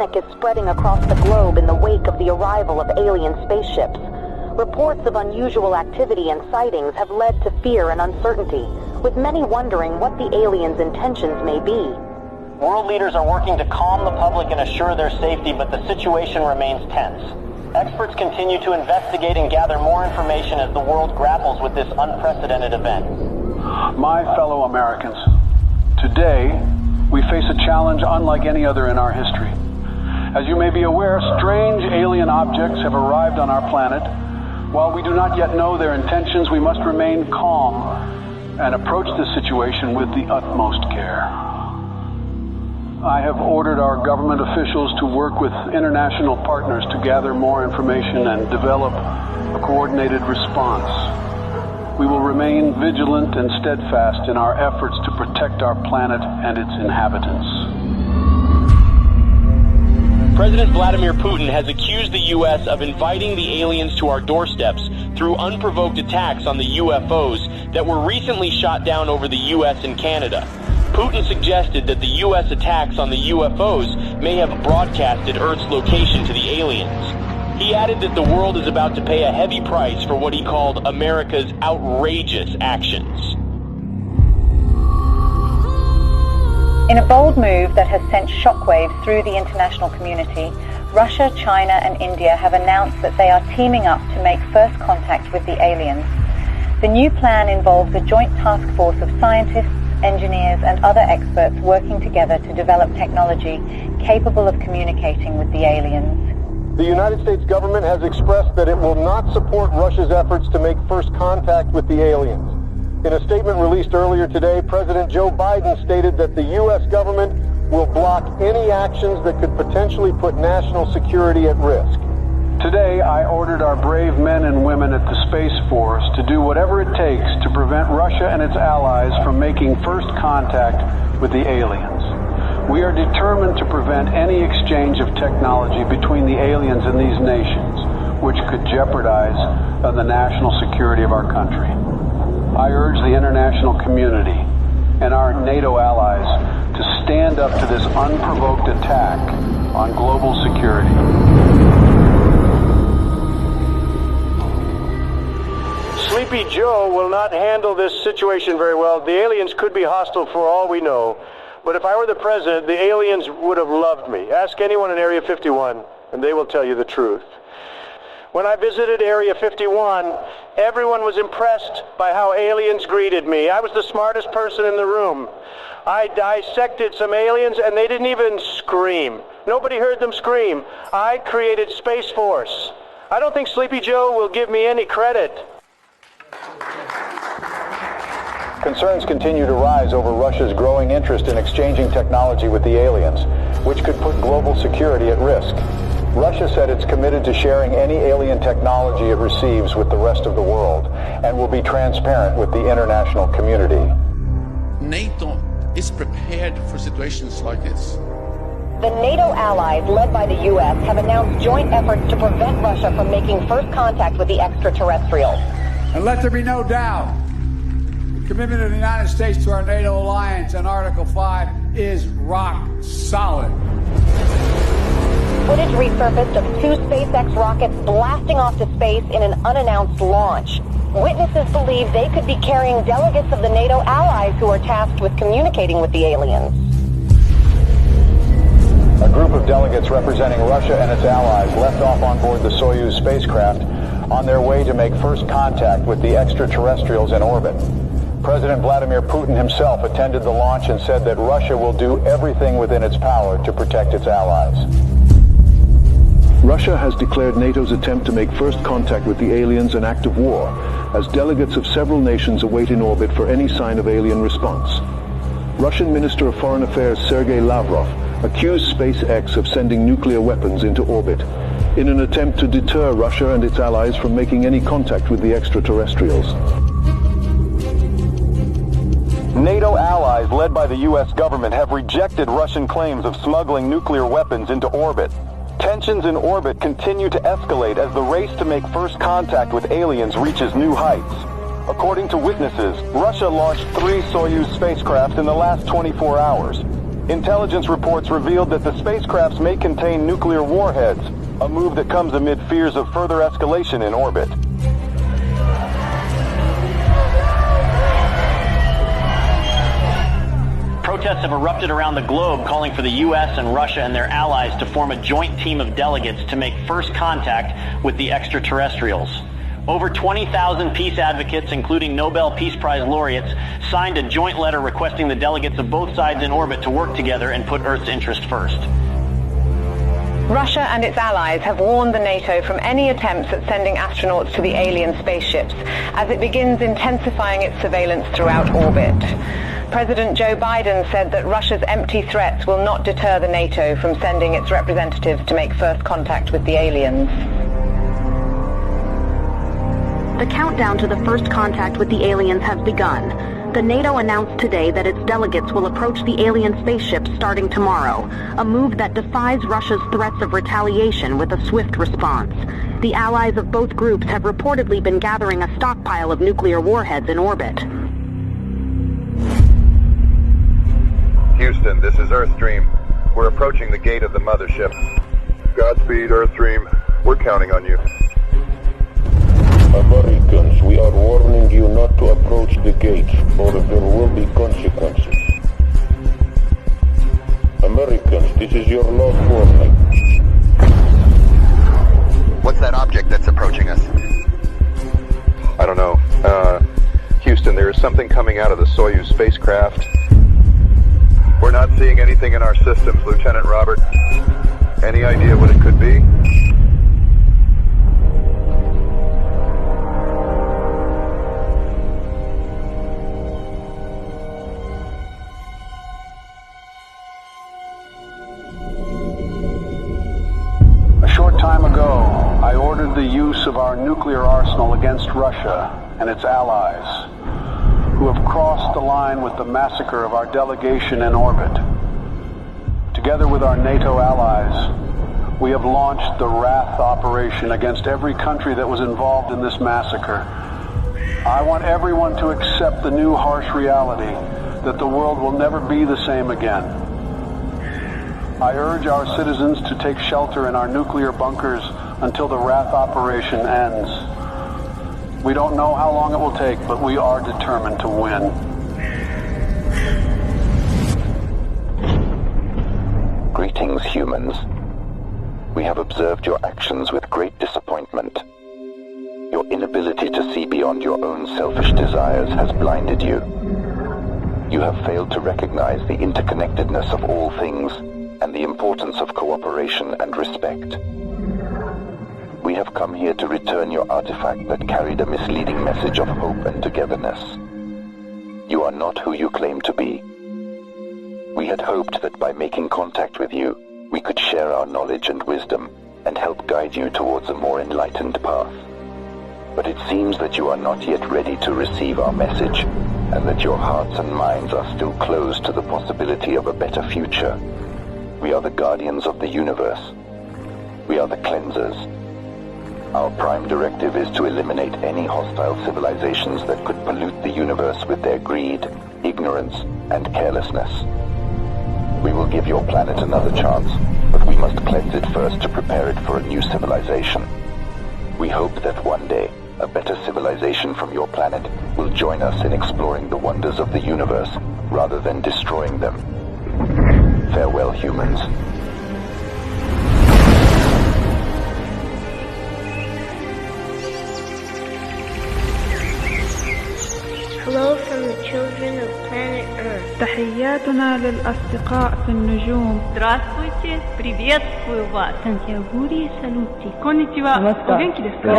panic is spreading across the globe in the wake of the arrival of alien spaceships. Reports of unusual activity and sightings have led to fear and uncertainty, with many wondering what the aliens' intentions may be. World leaders are working to calm the public and assure their safety, but the situation remains tense. Experts continue to investigate and gather more information as the world grapples with this unprecedented event. My fellow Americans, today we face a challenge unlike any other in our history. As you may be aware, strange alien objects have arrived on our planet. While we do not yet know their intentions, we must remain calm and approach the situation with the utmost care. I have ordered our government officials to work with international partners to gather more information and develop a coordinated response. We will remain vigilant and steadfast in our efforts to protect our planet and its inhabitants. President Vladimir Putin has accused the U.S. of inviting the aliens to our doorsteps through unprovoked attacks on the UFOs that were recently shot down over the U.S. and Canada. Putin suggested that the U.S. attacks on the UFOs may have broadcasted Earth's location to the aliens. He added that the world is about to pay a heavy price for what he called America's outrageous actions. In a bold move that has sent shockwaves through the international community, Russia, China and India have announced that they are teaming up to make first contact with the aliens. The new plan involves a joint task force of scientists, engineers and other experts working together to develop technology capable of communicating with the aliens. The United States government has expressed that it will not support Russia's efforts to make first contact with the aliens. In a statement released earlier today, President Joe Biden stated that the U.S. government will block any actions that could potentially put national security at risk. Today, I ordered our brave men and women at the Space Force to do whatever it takes to prevent Russia and its allies from making first contact with the aliens. We are determined to prevent any exchange of technology between the aliens and these nations, which could jeopardize the national security of our country. I urge the international community and our NATO allies to stand up to this unprovoked attack on global security. Sleepy Joe will not handle this situation very well. The aliens could be hostile for all we know. But if I were the president, the aliens would have loved me. Ask anyone in Area 51, and they will tell you the truth. When I visited Area 51, everyone was impressed by how aliens greeted me. I was the smartest person in the room. I dissected some aliens, and they didn't even scream. Nobody heard them scream. I created Space Force. I don't think Sleepy Joe will give me any credit. Concerns continue to rise over Russia's growing interest in exchanging technology with the aliens, which could put global security at risk. Russia said it's committed to sharing any alien technology it receives with the rest of the world and will be transparent with the international community. NATO is prepared for situations like this. The NATO allies, led by the U.S., have announced joint efforts to prevent Russia from making first contact with the extraterrestrials. And let there be no doubt, the commitment of the United States to our NATO alliance and Article 5 is rock solid. Footage resurfaced of two SpaceX rockets blasting off to space in an unannounced launch. Witnesses believe they could be carrying delegates of the NATO allies who are tasked with communicating with the aliens. A group of delegates representing Russia and its allies left off on board the Soyuz spacecraft on their way to make first contact with the extraterrestrials in orbit. President Vladimir Putin himself attended the launch and said that Russia will do everything within its power to protect its allies. Russia has declared NATO's attempt to make first contact with the aliens an act of war, as delegates of several nations await in orbit for any sign of alien response. Russian Minister of Foreign Affairs Sergei Lavrov accused SpaceX of sending nuclear weapons into orbit in an attempt to deter Russia and its allies from making any contact with the extraterrestrials. NATO allies led by the U.S. government have rejected Russian claims of smuggling nuclear weapons into orbit. Tensions in orbit continue to escalate as the race to make first contact with aliens reaches new heights. According to witnesses, Russia launched 3 Soyuz spacecraft in the last 24 hours. Intelligence reports revealed that the spacecrafts may contain nuclear warheads, a move that comes amid fears of further escalation in orbit. Protests have erupted around the globe calling for the U.S. and Russia and their allies to form a joint team of delegates to make first contact with the extraterrestrials. Over 20,000 peace advocates, including Nobel Peace Prize laureates, signed a joint letter requesting the delegates of both sides in orbit to work together and put Earth's interest first. Russia and its allies have warned the NATO from any attempts at sending astronauts to the alien spaceships as it begins intensifying its surveillance throughout orbit. President Joe Biden said that Russia's empty threats will not deter the NATO from sending its representatives to make first contact with the aliens. The countdown to the first contact with the aliens has begun. The NATO announced today that its delegates will approach the alien spaceships starting tomorrow, a move that defies Russia's threats of retaliation with a swift response. The allies of both groups have reportedly been gathering a stockpile of nuclear warheads in orbit. Houston, this is Earthstream. We're approaching the gate of the mothership. Godspeed, Earthstream. We're counting on you. Americans, we are warning you not to approach the gates, or there will be consequences. Americans, this is your last warning. What's that object that's approaching us? I don't know. Houston, there is something coming out of the Soyuz spacecraft. We're not seeing anything in our systems, Lieutenant Robert. Any idea what it could be? A short time ago, I ordered the use of our nuclear arsenal against Russia and its allies, who have crossed the line with the massacre of our delegation in orbit. Together with our NATO allies, we have launched the Wrath operation against every country that was involved in this massacre. I want everyone to accept the new harsh reality that the world will never be the same again. I urge our citizens to take shelter in our nuclear bunkers until the Wrath operation ends. We don't know how long it will take, but we are determined to win. Greetings, humans. We have observed your actions with great disappointment. Your inability to see beyond your own selfish desires has blinded you. You have failed to recognize the interconnectedness of all things and the importance of cooperation and respect. We have come here to return your artifact that carried a misleading message of hope and togetherness. You are not who you claim to be. We had hoped that by making contact with you, we could share our knowledge and wisdom and help guide you towards a more enlightened path. But it seems that you are not yet ready to receive our message, and that your hearts and minds are still closed to the possibility of a better future. We are the guardians of the universe. We are the cleansers. Our prime directive is to eliminate any hostile civilizations that could pollute the universe with their greed, ignorance, and carelessness. We will give your planet another chance, but we must cleanse it first to prepare it for a new civilization. We hope that one day, a better civilization from your planet will join us in exploring the wonders of the universe, rather than destroying them. Farewell, humans. Hello from the children of planet Earth. تحياتنا للأصدقاء في النجوم. Здравствуйте, приветствую вас. Сантьягури салути. Конничева. Оgenki desu ka?